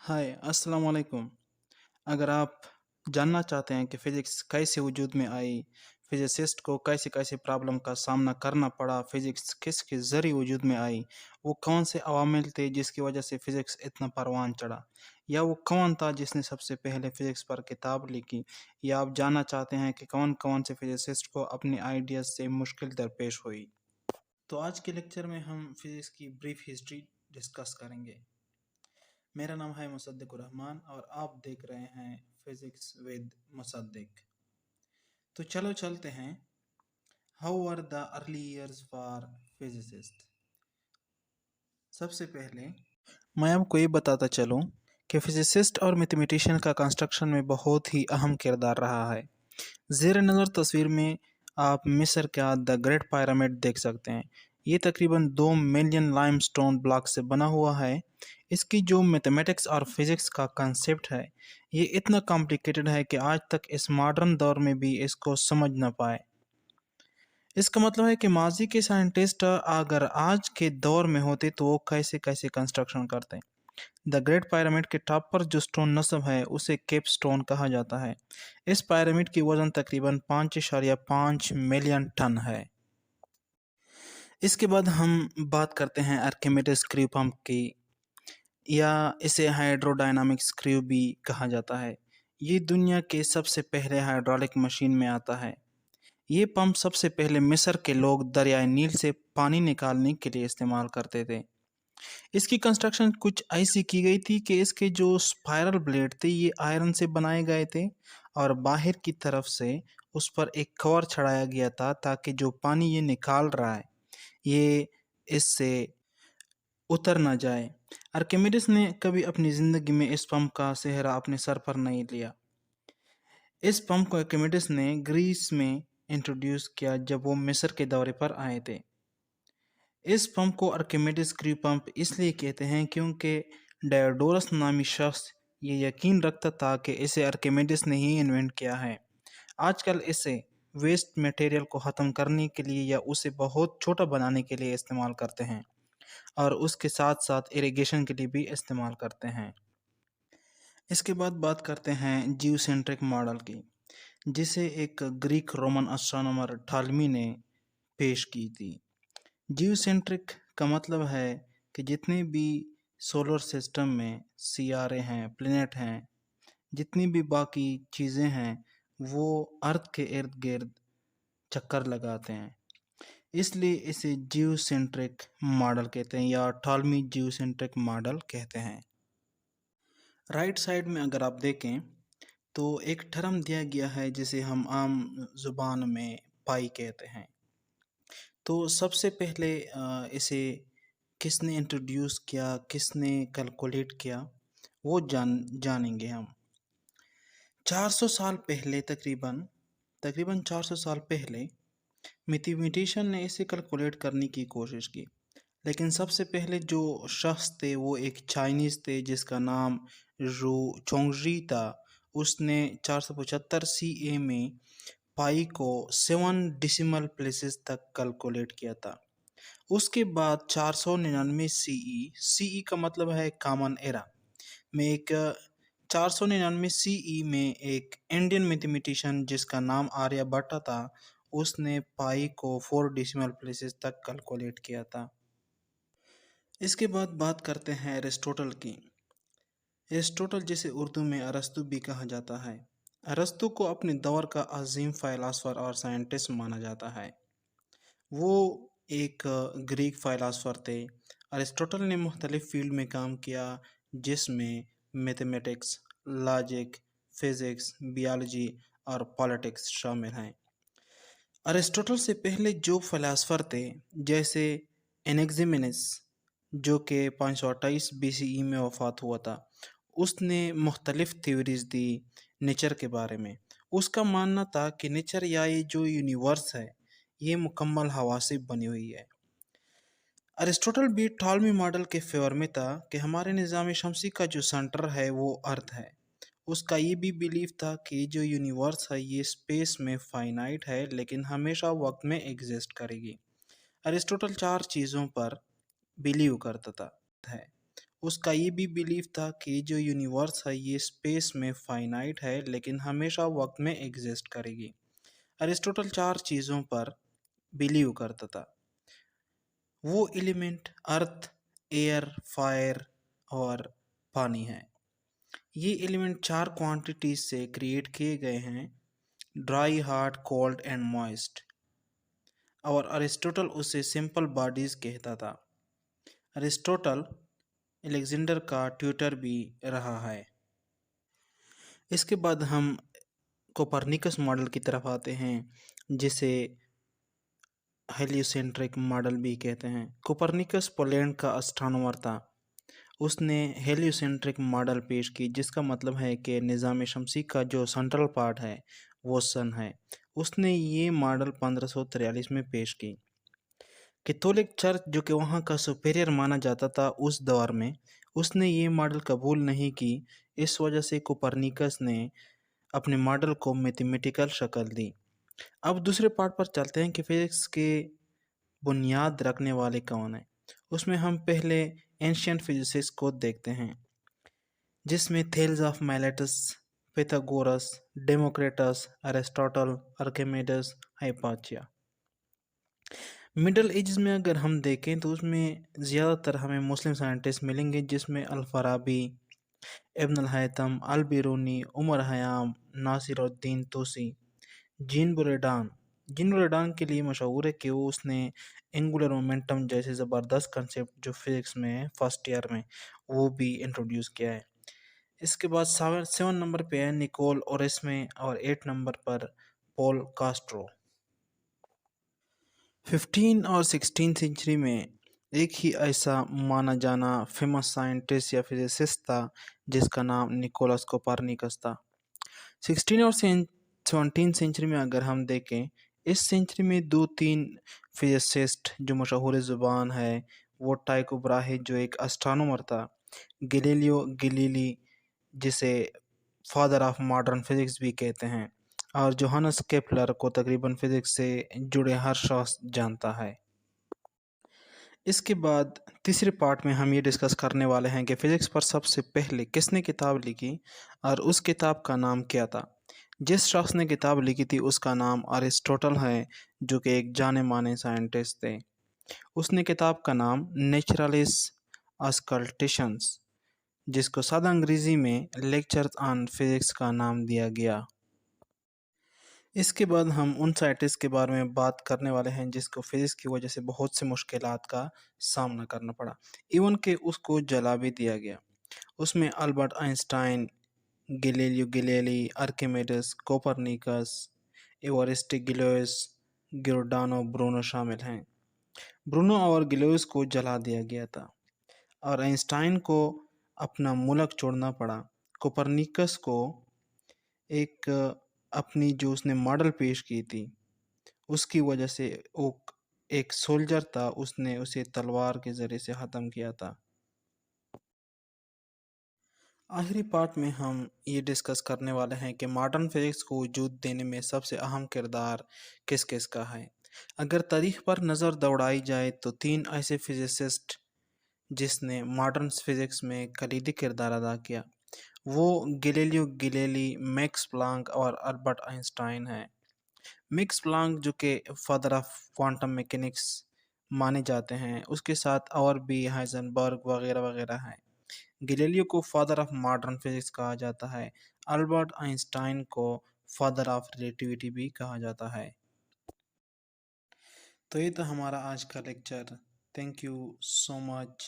हाय अस्सलाम वालेकुम। अगर आप जानना चाहते हैं कि फ़िज़िक्स कैसे वजूद में आई, फ़िज़िसिस्ट को कैसे-कैसे प्रॉब्लम का सामना करना पड़ा, फ़िज़िक्स किसके ज़रिए वजूद में आई, वो कौन से अवामिल थे जिसकी वजह से फ़िज़िक्स इतना परवान चढ़ा, या वो कौन था जिसने सबसे पहले फ़िज़िक्स पर किताब लिखी, या आप जानना चाहते हैं कि कौन-कौन से फ़िज़िसिस्ट को अपने आइडियाज़ से मुश्किल दरपेश हुई। तो आज के लेक्चर में हम फ़िज़िक्स की ब्रीफ़ हिस्ट्री डिस्कस करेंगे। मेरा नाम है मुसद्दिकुर रहमान और आप देख रहे हैं फिजिक्स विद मुसद्दिक। तो चलो चलते हैं। How were the early years for physicist. सबसे पहले मैं आपको ये बताता चलूं कि फिजिसिस्ट और मैथमेटिशियन का कंस्ट्रक्शन में बहुत ही अहम किरदार रहा है। ज़ेर नज़र तस्वीर में आप मिस्र का द ग्रेट पिरामिड देख सकते हैं। ये तकरीबन 2 मिलियन लाइमस्टोन ब्लॉक से बना हुआ है। इसकी जो मैथमेटिक्स और फिज़िक्स का कंसेप्ट है, ये इतना कॉम्प्लिकेटेड है कि आज तक इस मॉडर्न दौर में भी इसको समझ ना पाए। इसका मतलब है कि माजी के साइंटिस्ट अगर आज के दौर में होते तो वो कैसे-कैसे कंस्ट्रक्शन करते। द ग्रेट पिरामिड के टॉप पर जो स्टोन नस्ब है उसे केप स्टोन कहा जाता है। इस पिरामिड की वजन तकरीबन 5.5 मिलियन टन है। इसके बाद हम बात करते हैं आर्किमिडीज स्क्रू पंप की, या इसे हाइड्रोडायनामिक स्क्रू भी कहा जाता है। ये दुनिया के सबसे पहले हाइड्रोलिक मशीन में आता है। ये पंप सबसे पहले मिस्र के लोग दरियाई नील से पानी निकालने के लिए इस्तेमाल करते थे। इसकी कंस्ट्रक्शन कुछ ऐसी की गई थी कि इसके जो स्पाइरल ब्लेड थे ये आयरन से बनाए गए थे और बाहर की तरफ से उस पर एक कवर चढ़ाया गया था ताकि जो पानी ये निकाल रहा है ये इससे उतर ना जाए। आर्किमिडीज ने कभी अपनी ज़िंदगी में इस पंप का सेहरा अपने सर पर नहीं लिया। इस पंप को आर्किमिडीज ने ग्रीस में इंट्रोड्यूस किया जब वो मिस्र के दौरे पर आए थे। इस पंप को आर्किमिडीज स्क्रू पंप इसलिए कहते हैं क्योंकि डायोडोरस नामी शख्स ये यकीन रखता था कि इसे आर्किमिडीज ने ही इन्वेंट किया है। आजकल इसे वेस्ट मटेरियल को ख़त्म करने के लिए या उसे बहुत छोटा बनाने के लिए इस्तेमाल करते हैं और उसके साथ साथ इरिगेशन के लिए भी इस्तेमाल करते हैं। इसके बाद बात करते हैं जियोसेंट्रिक मॉडल की, जिसे एक ग्रीक रोमन एस्ट्रोनॉमर टालमी ने पेश की थी। जियोसेंट्रिक का मतलब है कि जितने भी सोलर सिस्टम में सियारे हैं, प्लैनेट हैं, जितनी भी बाकी चीज़ें हैं, वो अर्थ के इर्द गिर्द चक्कर लगाते हैं। इसलिए इसे जियोसेंट्रिक मॉडल कहते हैं या टालमी जियोसेंट्रिक मॉडल कहते हैं। राइट साइड में अगर आप देखें तो एक टर्म दिया गया है जिसे हम आम ज़ुबान में पाई कहते हैं। तो सबसे पहले इसे किसने इंट्रोड्यूस किया, किसने कैलकुलेट किया, वो जानेंगे हम। 400 साल पहले तकरीबन 400 साल पहले मैथमेटिशियन ने इसे कैलकुलेट करने की कोशिश की। लेकिन सबसे पहले जो शख्स थे वो एक चाइनीज़ थे जिसका नाम रू चोंगजी था। उसने 475 सीए में पाई को 7 डेसिमल प्लेसेस तक कैलकुलेट किया था। उसके बाद 499 सीई, सीई का मतलब है कॉमन एरा, में एक 499 सीई में एक इंडियन मैथमेटिशियन जिसका नाम आर्यभट्ट था, उसने पाई को 4 डेसिमल प्लेसेस तक कैलकुलेट किया था। इसके बाद बात करते हैं एरिस्टोटल की। एरिस्टोटल जिसे उर्दू में अरस्तू भी कहा जाता है। अरस्तू को अपने दौर का अजीम फ़िलासफ़र और साइंटिस्ट माना जाता है। वो एक ग्रीक फ़िलासफ़र थे। अरिस्टोटल ने मुख्तलिफ़ फ़ील्ड में काम किया जिसमें मैथमेटिक्स, लॉजिक, फ़िज़िक्स, बायोलॉजी और पॉलिटिक्स शामिल हैं। अरिस्टोटल से पहले जो फ़िलासफ़र थे जैसे एनेक्सिमेनस, जो कि 528 बीसीई में वफ़ात हुआ था, उसने मुख्तलिफ़ थ्योरीज़ दी नेचर के बारे में। उसका मानना था कि नेचर या ये जो यूनिवर्स है ये मुकम्मल हवा से बनी हुई है। अरिस्टोटल भी टॉलमी मॉडल के फेवर में था कि हमारे निज़ाम शमसी का जो सेंटर है वो अर्थ है। उसका ये भी बिलीव था कि जो यूनिवर्स है ये स्पेस में फाइनाइट है लेकिन हमेशा वक्त में एग्जिस्ट करेगी। अरिस्टोटल 4 चीज़ों पर बिलीव करता था है। اس کا یہ بھی بیلیف تھا کہ جو یونیورس ہے یہ اسپیس میں فائنائٹ ہے لیکن ہمیشہ وقت میں ایگزسٹ کرے گی۔ ارسطوٹل 4 چیزوں پر بلیو کرتا تھا۔ وہ ایلیمنٹ ارتھ، ایئر، فائر اور پانی ہے۔ یہ ایلیمنٹ 4 کوانٹیٹیز سے کریٹ کیے گئے ہیں: ڈرائی، ہارڈ، کولڈ اینڈ موئسٹ، اور ارسطوٹل اسے سمپل باڈیز کہتا تھا۔ ارسطوٹل الیگزینڈر کا ٹیوٹر بھی رہا ہے۔ اس کے بعد ہم کوپرنیکس ماڈل کی طرف آتے ہیں، جسے ہیلیوسینٹرک ماڈل بھی کہتے ہیں۔ کوپرنیکس پولینڈ کا اسٹرانومر تھا۔ اس نے ہیلیوسینٹرک ماڈل پیش کی، جس کا مطلب ہے کہ نظام شمسی کا جو سینٹرل پارٹ ہے وہ سن ہے۔ اس نے یہ ماڈل 1543 میں پیش کی۔ کیتھولک چرچ، جو کہ وہاں کا سپیریئر مانا جاتا تھا اس دور میں، اس نے یہ ماڈل قبول نہیں کی۔ اس وجہ سے کوپرنیکس نے اپنے ماڈل کو میتھمیٹیکل شکل دی۔ اب دوسرے پارٹ پر چلتے ہیں کہ فزکس کے بنیاد رکھنے والے کون ہیں۔ اس میں ہم پہلے اینشینٹ فزسسٹ کو دیکھتے ہیں، جس میں تھیلز آف میلیٹس، پیتھاگورس، ڈیموکریٹس، ارسطوٹل، ارکیمیڈس، ہائپاچیا۔ مڈل ایجز میں اگر ہم دیکھیں تو اس میں زیادہ تر ہمیں مسلم سائنٹسٹ ملیں گے، جس میں الفارابی، ابن الہیثم، البیرونی، عمر خیام، ناصر الدین توسی، جین بریڈان کے لیے مشہور ہے کہ اس نے اینگولر مومنٹم جیسے زبردست کنسیپٹ جو فزکس میں ہے فرسٹ ایئر میں، وہ بھی انٹروڈیوس کیا ہے۔ اس کے بعد 7 نمبر پہ ہے نیکول اورسمے، اور 8 نمبر پر پول کاسٹرو۔ 15 اور 16 سینچری میں ایک ہی ایسا مانا جانا فیمس سائنٹسٹ یا فزسسٹ تھا جس کا نام نیکولس کوپرنیکس تھا۔ 16 اور 17 سینچری میں اگر ہم دیکھیں، اس سینچری میں 2-3 فزسسٹ جو مشہور زبان ہے وہ ٹائکو براہے جو ایک اسٹرانومر تھا، گلیلیو گلیلی جسے فادر آف ماڈرن فزکس بھی کہتے ہیں، اور جوہانس کیپلر کو تقریباً فزکس سے جڑے ہر شخص جانتا ہے۔ اس کے بعد تیسرے پارٹ میں ہم یہ ڈسکس کرنے والے ہیں کہ فزکس پر سب سے پہلے کس نے کتاب لکھی اور اس کتاب کا نام کیا تھا۔ جس شخص نے کتاب لکھی تھی اس کا نام ارسطوٹل ہے، جو کہ ایک جانے مانے سائنٹسٹ تھے۔ اس نے کتاب کا نام نیچرلس اسکلٹیشنز، جس کو سادہ انگریزی میں لیکچرز آن فزکس کا نام دیا گیا۔ اس کے بعد ہم ان سائنٹسٹ کے بارے میں بات کرنے والے ہیں جس کو فزکس کی وجہ سے بہت سے مشکلات کا سامنا کرنا پڑا، ایون کہ اس کو جلا بھی دیا گیا۔ اس میں Albert Einstein, Galileo Galilei, Archimedes, Copernicus, Evaristo Galois, Giordano Bruno شامل ہیں۔ برونو اور گیلیوس کو جلا دیا گیا تھا، اور آئنسٹائن کو اپنا ملک چھوڑنا پڑا۔ کوپرنیکس کو ایک اپنی جو اس نے ماڈل پیش کی تھی اس کی وجہ سے، وہ ایک سولجر تھا، اس نے اسے تلوار کے ذریعے سے ختم کیا تھا۔ آخری پارٹ میں ہم یہ ڈسکس کرنے والے ہیں کہ ماڈرن فزکس کو وجود دینے میں سب سے اہم کردار کس کس کا ہے۔ اگر تاریخ پر نظر دوڑائی جائے تو 3 ایسے فزسسٹ جس نے ماڈرن فزکس میں کلیدی کردار ادا کیا، وہ گیلیلیو گیلیلی، میکس پلانک اور البرٹ آئنسٹائن ہیں۔ میکس پلانک جو کہ فادر آف کوانٹم میکینکس مانے جاتے ہیں، اس کے ساتھ اور بھی ہائزنبرگ وغیرہ وغیرہ ہیں۔ گیلیلیو کو فادر آف ماڈرن فزکس کہا جاتا ہے۔ البرٹ آئنسٹائن کو فادر آف ریلیٹیوٹی بھی کہا جاتا ہے۔ تو یہ تو ہمارا آج کا lecture. Thank you so much.